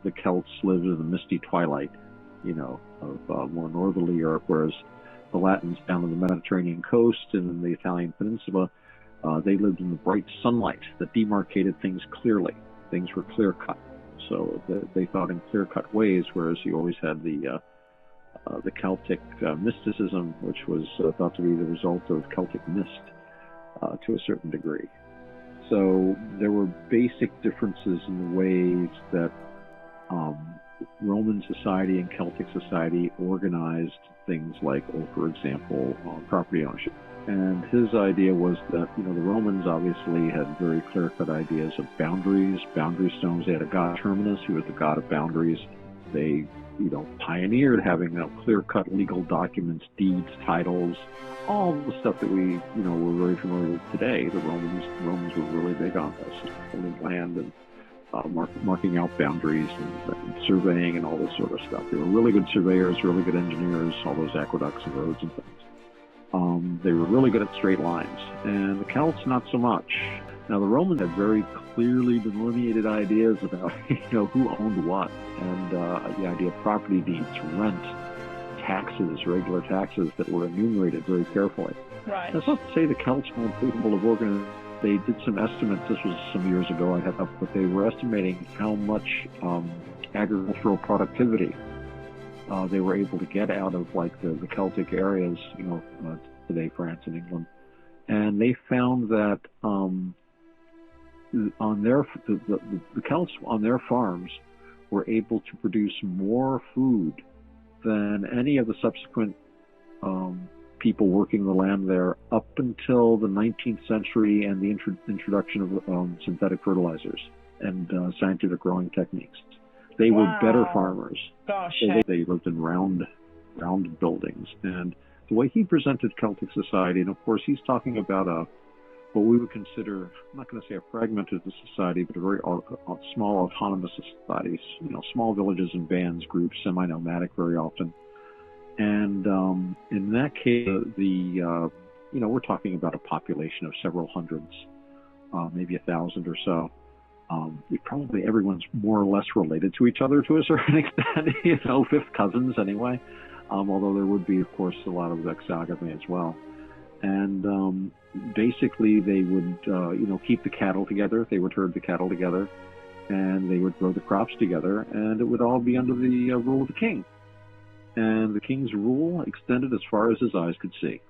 the Celts lived in the misty twilight, of more northerly Europe, whereas the Latins down on the Mediterranean coast and in the Italian peninsula, they lived in the bright sunlight that demarcated things clearly. Things were clear cut. So they thought in clear cut ways, whereas you always had the Celtic mysticism, which was thought to be the result of Celtic mist to a certain degree. So there were basic differences in the ways that Roman society and Celtic society organized things like, for example, property ownership. And his idea was that, the Romans obviously had very clear-cut ideas of boundaries, boundary stones. They had a god Terminus, who was the god of boundaries. They, pioneered having clear-cut legal documents, deeds, titles, all the stuff that we, we're very familiar with today. The Romans were really big on this, owning land and marking out boundaries and surveying and all this sort of stuff. They were really good surveyors, really good engineers, all those aqueducts and roads and things. They were really good at straight lines, and the Celts not so much. Now, the Romans had very clearly delineated ideas about, who owned what, and the idea of property deeds, rent, taxes, regular taxes that were enumerated very carefully. Right. That's not to say the Celts weren't capable of organizing. They did some estimates. This was some years ago, but they were estimating how much agricultural productivity they were able to get out of the Celtic areas, today France and England, and they found that on the Celts on their farms were able to produce more food than any of the subsequent people working the land there up until the 19th century and the introduction of synthetic fertilizers and scientific growing techniques. They were better farmers. Gosh. They lived in round buildings. And the way he presented Celtic society, and of course he's talking about what we would consider, I'm not going to say a fragmented society, but a very small autonomous societies, small villages and bands, groups, semi-nomadic very often. And in that case, we're talking about a population of several hundreds, maybe 1,000 or so. Probably everyone's more or less related to each other to a certain extent, fifth cousins anyway, although there would be, of course, a lot of exogamy as well. And basically they would, keep the cattle together. They would herd the cattle together, and they would grow the crops together, and it would all be under the rule of the king. And the king's rule extended as far as his eyes could see,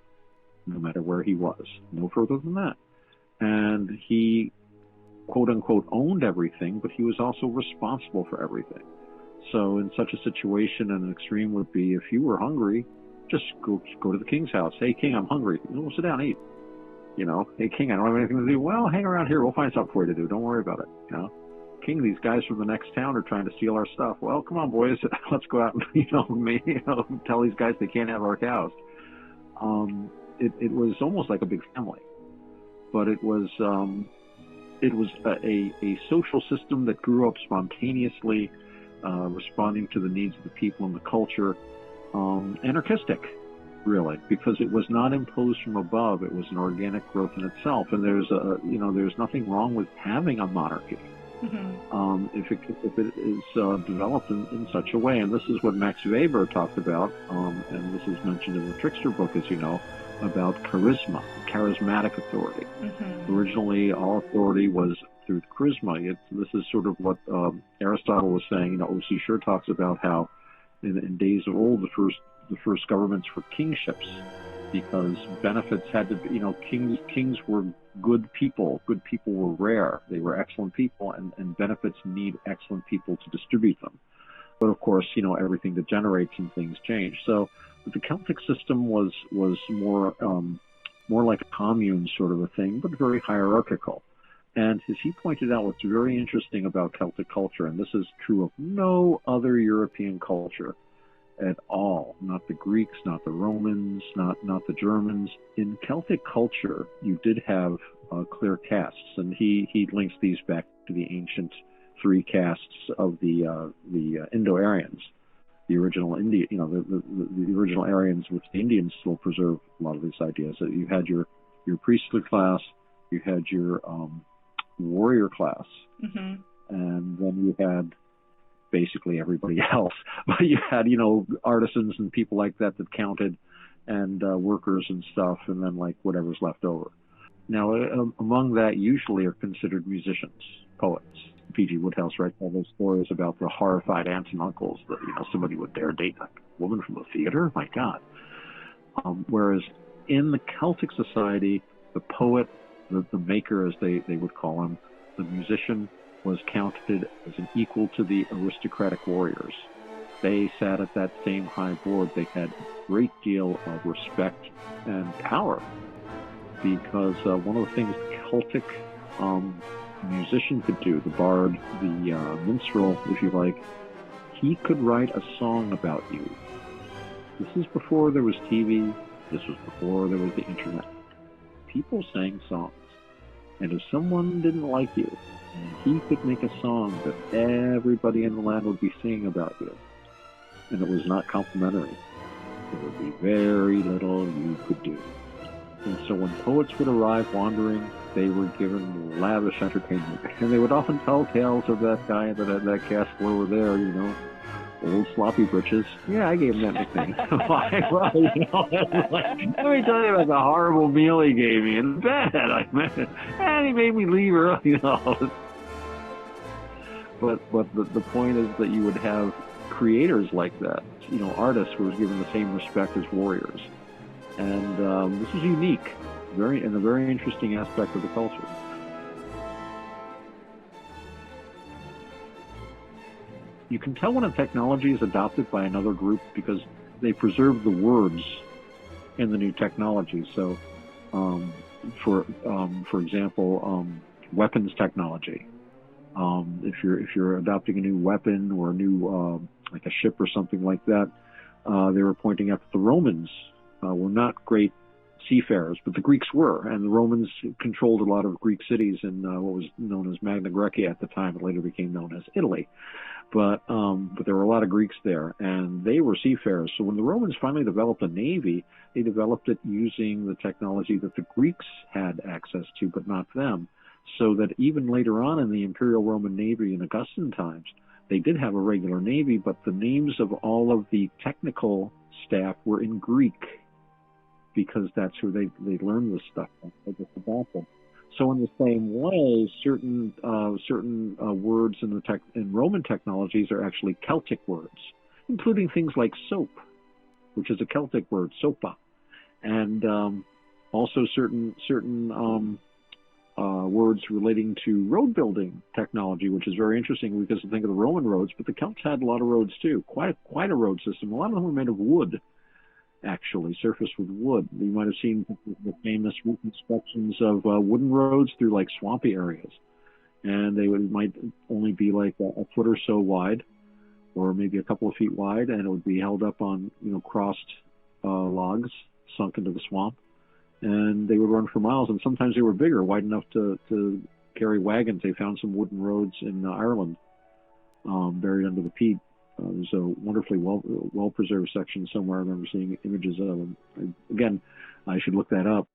no matter where he was, no further than that. And he, quote-unquote, owned everything, but he was also responsible for everything. So in such a situation, an extreme would be, if you were hungry, just go to the king's house. Hey, king, I'm hungry. Sit down, eat. Hey, king, I don't have anything to do. Well, hang around here. We'll find something for you to do. Don't worry about it, King, these guys from the next town are trying to steal our stuff. Well, come on, boys. Let's go out and, tell these guys they can't have our cows. It was almost like a big family. But it was a social system that grew up spontaneously, responding to the needs of the people and the culture, anarchistic, really, because it was not imposed from above. It was an organic growth in itself, and there's nothing wrong with having a monarchy. Mm-hmm. If it is developed in such a way, and this is what Max Weber talked about, and this is mentioned in the Trickster book, as you know, about charismatic authority. Mm-hmm. Originally, all authority was through charisma. This is sort of what Aristotle was saying. O.C. Sure talks about how in days of old, the first governments were kingships, because benefits had to be, kings were good people. Good people were rare. They were excellent people, and benefits need excellent people to distribute them. But of course, everything degenerates and things change. So the Celtic system was more like a commune sort of a thing, but very hierarchical. And as he pointed out, what's very interesting about Celtic culture, and this is true of no other European culture at all, not the Greeks, not the Romans, not the Germans. In Celtic culture, you did have clear castes, and he links these back to the ancient three castes of the Indo-Aryans, the original India, the original Aryans, which the Indians still preserve a lot of these ideas. So you had your priestly class, you had your warrior class, mm-hmm. and then you had basically everybody else. But you had, artisans and people like that that counted, and workers and stuff, and then like whatever's left over. Now, among that usually are considered musicians, poets. P.G. Wodehouse writes all those stories about the horrified aunts and uncles that, somebody would dare date a woman from the theater. My God. Whereas in the Celtic society, the poet, the maker, as they would call him, the musician, was counted as an equal to the aristocratic warriors. They sat at that same high board. They had a great deal of respect and power, because one of the things the Celtic musician could do, the bard, the minstrel, if you like, he could write a song about you. This is before there was TV. This was before there was the internet. People sang songs. And if someone didn't like you, he could make a song that everybody in the land would be singing about you. And it was not complimentary. There would be very little you could do. And so when poets would arrive wandering, they were given lavish entertainment. And they would often tell tales of that guy that had that castle over there, Old Sloppy Britches. Yeah, I gave him that nickname. Why? Well, let me tell you about the horrible meal he gave me in bed. And he made me leave early. But the point is that you would have creators like that, artists who were given the same respect as warriors. And this is unique, a very interesting aspect of the culture. You can tell when a technology is adopted by another group because they preserve the words in the new technology. So, for example, weapons technology. If you're adopting a new weapon or a new like a ship or something like that, they were pointing out that the Romans were not great seafarers, but the Greeks were, and the Romans controlled a lot of Greek cities in what was known as Magna Graecia at the time. It later became known as Italy. But there were a lot of Greeks there, and they were seafarers. So when the Romans finally developed a navy, they developed it using the technology that the Greeks had access to, but not them. So that even later on in the Imperial Roman Navy in Augustan times, they did have a regular navy, but the names of all of the technical staff were in Greek, because that's who they learned this stuff about them. So in the same way, certain words in Roman technologies are actually Celtic words, including things like soap, which is a Celtic word, sopa, and also certain words relating to road building technology, which is very interesting because you think of the Roman roads, but the Celts had a lot of roads too, quite a road system. A lot of them were made of wood, actually, surfaced with wood. You might have seen the famous reconstructions of wooden roads through like swampy areas, and they might only be like a foot or so wide, or maybe a couple of feet wide, and it would be held up on crossed logs sunk into the swamp, and they would run for miles. And sometimes they were bigger, wide enough to carry wagons. They found some wooden roads in Ireland, buried under the peat. There's a wonderfully well preserved section somewhere. I remember seeing images of them. Again, I should look that up.